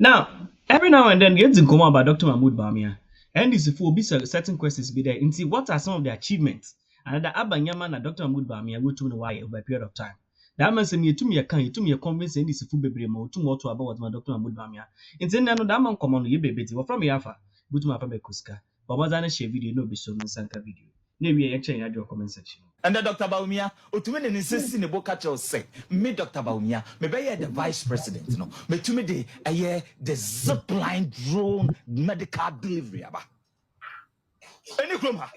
Now, every now and then, get to come about Dr. Mahmoud Bawumia. And this will be certain questions be there. And see what are some of the achievements and the Abanyama and Dr. Mahmoud Bawumia go to the wire over a period of time. That means me to me a can to me a convince and this food baby more to more to about what my Dr. Mahmoud Bawumia. It's in that man come on you baby from Yafa. Go to my family Kuska. But was an share video no be so no sanka video. Maybe actually in your comment section. And the Dr. Bawumia, Utumene insist in the book catcher say, me Dr. Bawumia, me be the vice president, you know, me to me the zipline drone medical delivery aba. Any kroma,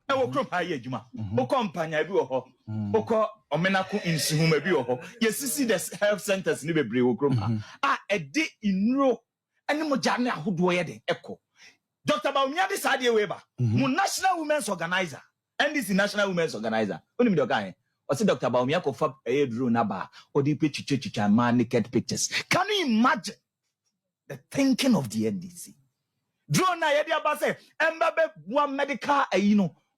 I will kroma ye juma. Oko company bi wo oko omenako insuhu me bi wo yes see the health centers ni bebre wo kroma. E de inro ene mo jane ahodo ye de eko. Dr. Bawumia this idea we ba. Mo national women's organizer. And this is National Women's Organizer. Only the guy. I said Dr. Bawumia ko fab a drone naba or the picture man naked pictures. Can you imagine the thinking of the NDC? Drone na yedi abase embabe one medical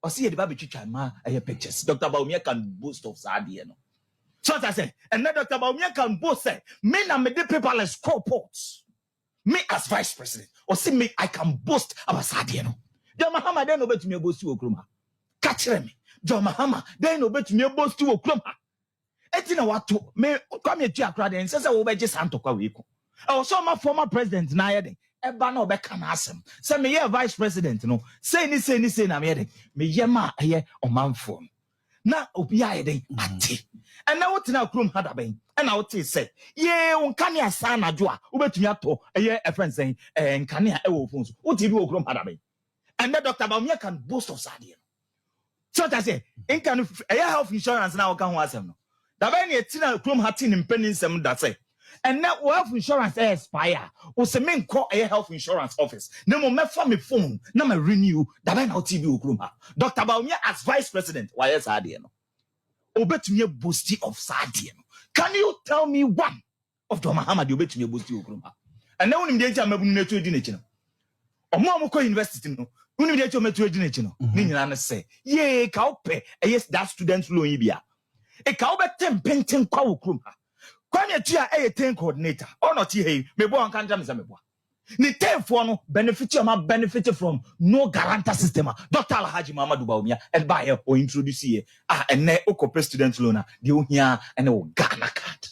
or see the baby picture man pictures. Dr. Bawumia can boast of Sadia no. So as I say, and then Dr. Bawumia can boast say, me na me the paperless coports. Me as vice president or see me I can boast about Sadia no. The Mahama then obey to me boast you okroma. Catch me, John Mahama, then no bet me a boss to a crumb. Etina what to me come here to a crowd and says I will be just Antoka Wiko. I was my former president Nayade, Ebano Becan Assam. Send me a vice president, no. Say, I'm heading. Me yema a year on man phone. Now, Opiade, Ati. And now what now, Krum had a bang. And I would say, yeah, on Kanya Sana Joa, Ubetiato, a year a friend saying, and Kanya Ewophones, what did you Krum had a bang? And then Dr. Bawumia can boast of Sadia. So I say, in can a health insurance now can was him. The very tina chrome hatting in penning some that say. And now health insurance expire. Was a main call a health insurance office. No more me for me phone, no me renew. The very now TV Ukruma. Dr. Bawumia as vice president. Why is Sadiano? Obet me a boosty of Sadiano. Can you tell me one of the Mahama you bet me a boosty Ukruma? And now in the age I'm able to do or more university. Uni dey to metu edine no ni nyina ne say ye ka ope yes that student loan bia e ka obete mpenten kwa wo krom ha kwa me tu a ten coordinator or not here me bo an kan jam se me bo ni ten for no benefit from no guarantor system Dr. Alhaji Muhammadu Bawumia and buy or introduce here and okopre student loan de ohia and o Ghana card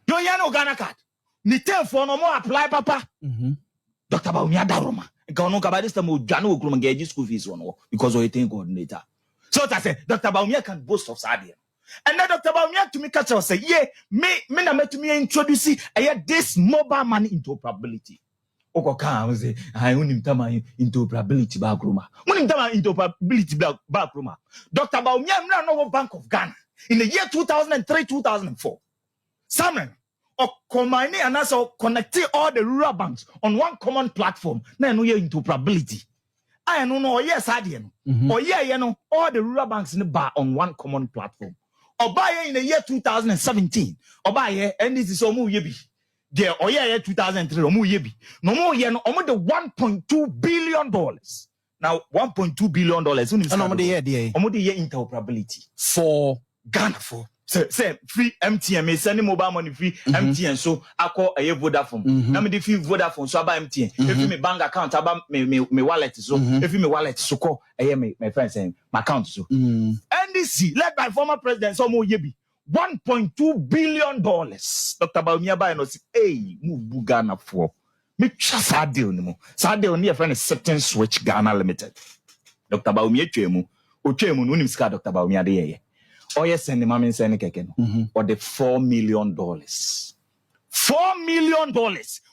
yo ya no Ghana card ni ten for no more apply papa Dr. Bawumia daroma Gano Kabadista Mujano Grumangage school fees one because of a thing coordinator. So I say Dr. Bawumia can boast of Sadia. And then Dr. Bawumia to me catch us say, yeah, me met me introduce this mobile money interoperability. Okoka was say I only tama interoperability backroom. When tama interoperability backroom. Dr. Bawumia no Bank of Ghana in the year 2003-2004. Samuel or combine and also connecting all the rural banks on one common platform. Now no you interoperability. I know yes I did. Or yeah, you know all the rural banks in the bar on one common platform. Or buy in the year 2017. Or buy and this is omu yebi. There or yeah 2003 omu yebi. No more yeah no omu the $1.2 billion. Now $1.2 billion. Omu the year interoperability for Ghana for. Say free MTN, me send mobile money free MTN, so I call a Vodafone. Now me the free Vodafone, so I buy MTN. If you me bank account, I buy me wallet, so if you me wallet, so call my friend saying my account, so. NDC led by former president Somo Yebi, $1.2 billion. Dr. Bawumia buy no say, hey, move Ghana for me. Sad deal no more. Sad deal near friend is certain switch Ghana Limited. Dr. Bawumia chemu, o chemu no nim ska Dr. Bawumia de. Oh yes, and the mammy sending keken or the $4 million. $4 million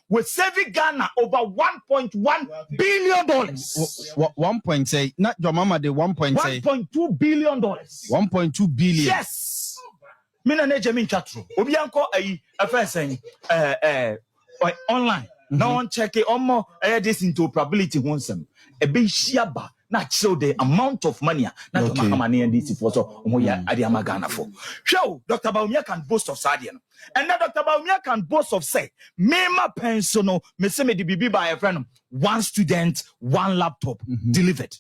with saving Ghana over $1.1 billion. 1.8, not your mama, the 1.2 billion. 1.2 billion. Yes. Mina ne Jamin chatro. Obianko a first saying online. No one check it on more this interoperability wonsome. A big shiaba. Not show the amount of money not okay. Mahama and this for so Adiama Ghana for. Show Dr. Bawumia can boast of Sadian. And now Dr. Bawumia can boast of say, Mema pensiono, me se me di bibi by a friend, one student, one laptop delivered.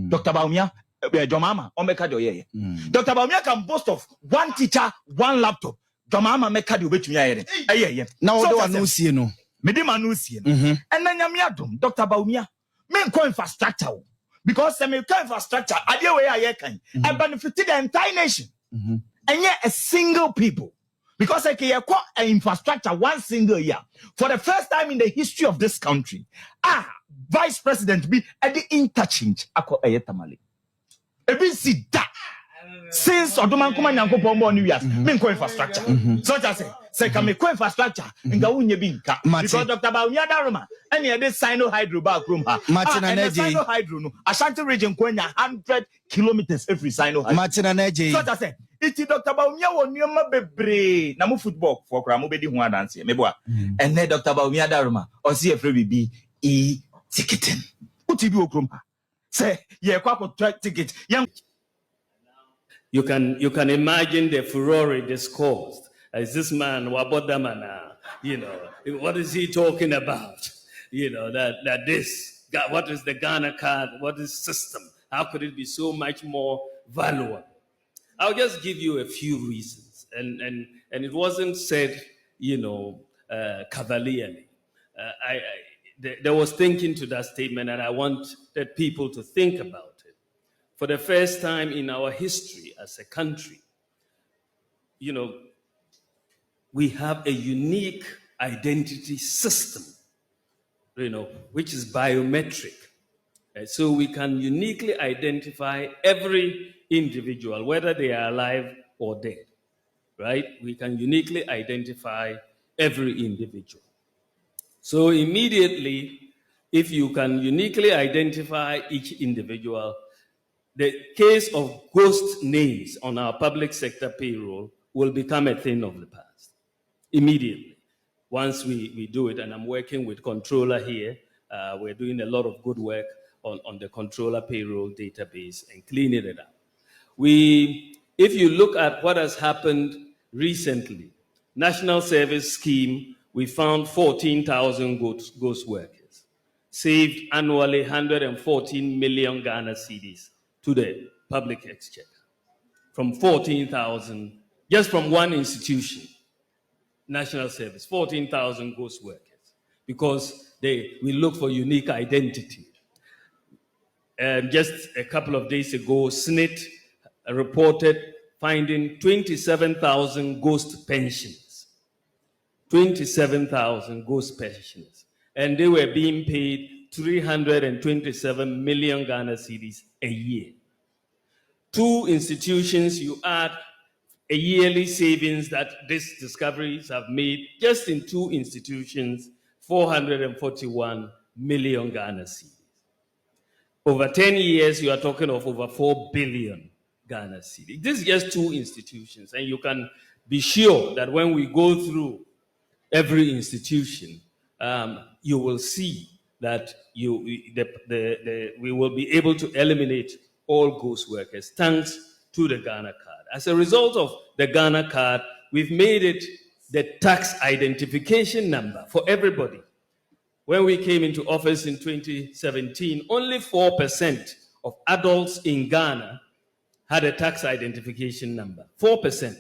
Dr. Bawumia, your mama, Omeka do ye. Dr. Bawumia can boast of one teacher, one laptop. Your mama make you bet me. Now, so no see no. Medima no see no. And then Yamiadum, Dr. Bawumia, men call infrastructure. Because the infrastructure, idea where I can, and benefited the entire nation. And yet a single people. Because I can acquire an infrastructure one single year. For the first time in the history of this country, Vice President be at the interchange. Ako Ayatamali. Ebisi da. Since Oduman Kuma Nyanko Pombo New Year's, men co infrastructure. So just say, can make co infrastructure in Gawunya Binka. Because Dr. Bawumia Daruma, and here this Sino Hydro back room. And Sino Hydro, no. Ashanti region, 100 kilometers every Sino Hydro. So just say, it's Dr. Bawumia won your bebre. Namu football for Kramobedi Hua dance here. Meboa. And then Dr. Bawumia Daruma, or see a free be ticketing. Utibu Krumpa. Say, yeah, quack ticket. Young. You can imagine the furore this caused. Is this man Wabodamana? What is he talking about? That this, what is the Ghana card? What is system? How could it be so much more valuable? I'll just give you a few reasons. And it wasn't said, cavalierly. There was thinking to that statement, and I want that people to think about it. For the first time in our history as a country, we have a unique identity system, which is biometric. So we can uniquely identify every individual, whether they are alive or dead, right? We can uniquely identify every individual. So immediately, if you can uniquely identify each individual, the case of ghost names on our public sector payroll will become a thing of the past immediately once we do it. And I'm working with controller here. We're doing a lot of good work on the controller payroll database and cleaning it up. If you look at what has happened recently, National Service Scheme, we found 14,000 ghost workers, saved annually 114 million Ghana cedis to the public exchequer, from 14,000, just from one institution, National Service, 14,000 ghost workers, because we look for unique identity. And just a couple of days ago, SNIT reported finding 27,000 ghost pensions, 27,000 ghost pensions, and they were being paid 327 million Ghana cedis a year. Two institutions, you add a yearly savings that these discoveries have made, just in two institutions, 441 million Ghana cedis. Over 10 years, you are talking of over 4 billion Ghana cedis. This is just two institutions, and you can be sure that when we go through every institution, you will see that we will be able to eliminate all ghost workers thanks to the Ghana card. As a result of the Ghana card, we've made it the tax identification number for everybody. When we came into office in 2017, only 4% of adults in Ghana had a tax identification number, 4%.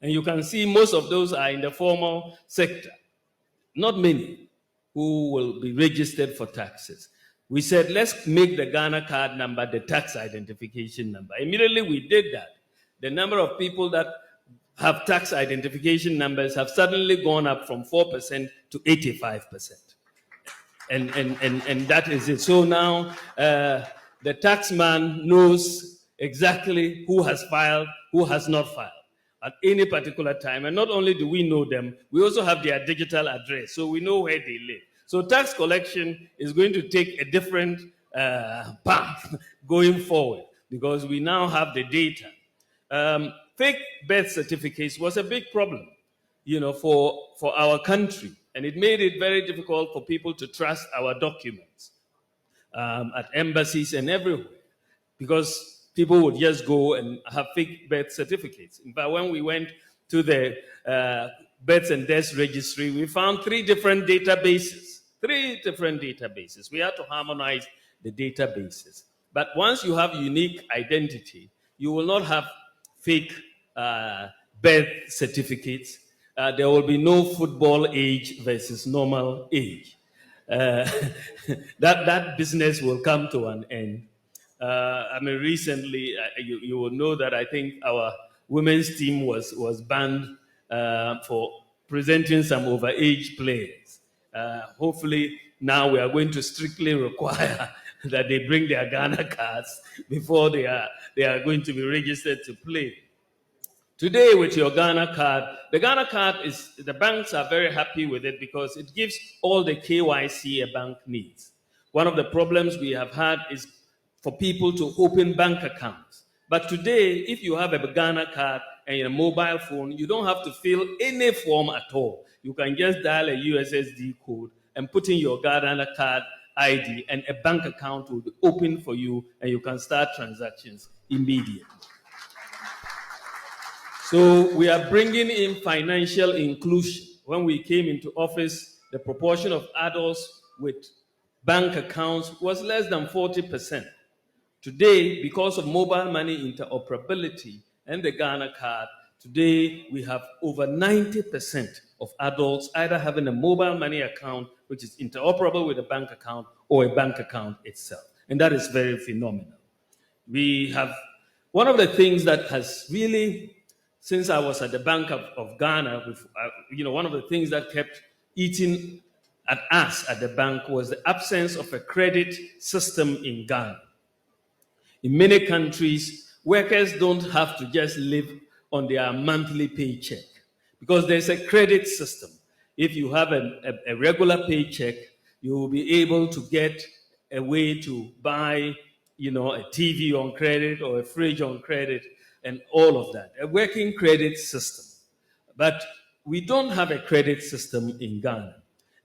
And you can see most of those are in the formal sector. Not many who will be registered for taxes. We said, let's make the Ghana card number the tax identification number. Immediately we did that. The number of people that have tax identification numbers have suddenly gone up from 4% to 85%. And that is it. So now the taxman knows exactly who has filed, who has not filed at any particular time. And not only do we know them, we also have their digital address, so we know where they live. So tax collection is going to take a different path going forward because we now have the data. Fake birth certificates was a big problem, for our country. And it made it very difficult for people to trust our documents at embassies and everywhere, because people would just go and have fake birth certificates. In fact, when we went to the births and deaths registry, we found three different databases. We had to harmonize the databases. But once you have unique identity, you will not have fake birth certificates. there will be no football age versus normal age. Uh, that business will come to an end. Recently, you will know that I think our women's team was banned for presenting some overage players. Hopefully, now we are going to strictly require that they bring their Ghana cards before they are going to be registered to play. Today, with your Ghana card, the Ghana card the banks are very happy with it because it gives all the KYC a bank needs. One of the problems we have had is for people to open bank accounts. But today, if you have a Ghana card and a mobile phone, you don't have to fill any form at all. You can just dial a USSD code and put in your Ghana card ID, and a bank account will be open for you, and you can start transactions immediately. So we are bringing in financial inclusion. When we came into office, the proportion of adults with bank accounts was less than 40%. Today, because of mobile money interoperability and the Ghana card, today we have over 90% of adults either having a mobile money account, which is interoperable with a bank account, or a bank account itself. And that is very phenomenal. We have one of the things that has really, since I was at the Bank of Ghana, one of the things that kept eating at us at the bank was the absence of a credit system in Ghana. In many countries, workers don't have to just live on their monthly paycheck because there's a credit system. If you have a regular paycheck, you will be able to get a way to buy, a TV on credit or a fridge on credit and all of that. A working credit system. But we don't have a credit system in Ghana.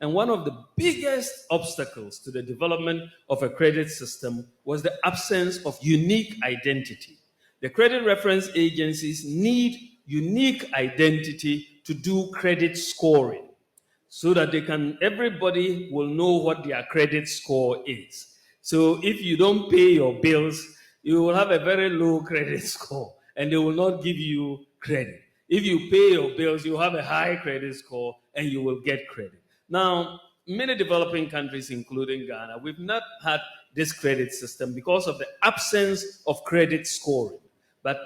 And one of the biggest obstacles to the development of a credit system was the absence of unique identity. The credit reference agencies need unique identity to do credit scoring so that everybody will know what their credit score is. So if you don't pay your bills, you will have a very low credit score and they will not give you credit. If you pay your bills, you have a high credit score and you will get credit. Now, many developing countries, including Ghana, we've not had this credit system because of the absence of credit scoring. But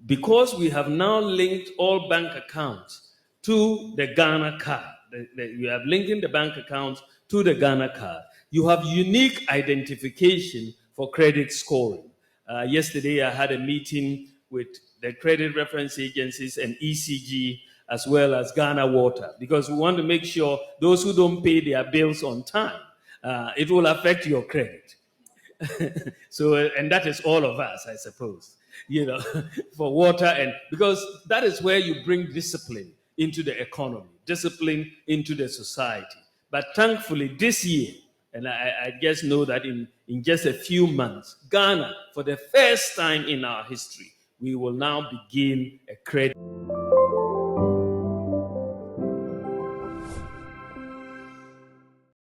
because we have now linked all bank accounts to the Ghana card, you have linking the bank accounts to the Ghana card, you have unique identification for credit scoring. Yesterday, I had a meeting with the credit reference agencies and ECG, as well as Ghana Water, because we want to make sure those who don't pay their bills on time, it will affect your credit. So, and that is all of us, I suppose, for water, and because that is where you bring discipline into the economy, discipline into the society. But thankfully, this year, and I just know that in just a few months, Ghana, for the first time in our history, we will now begin a credit.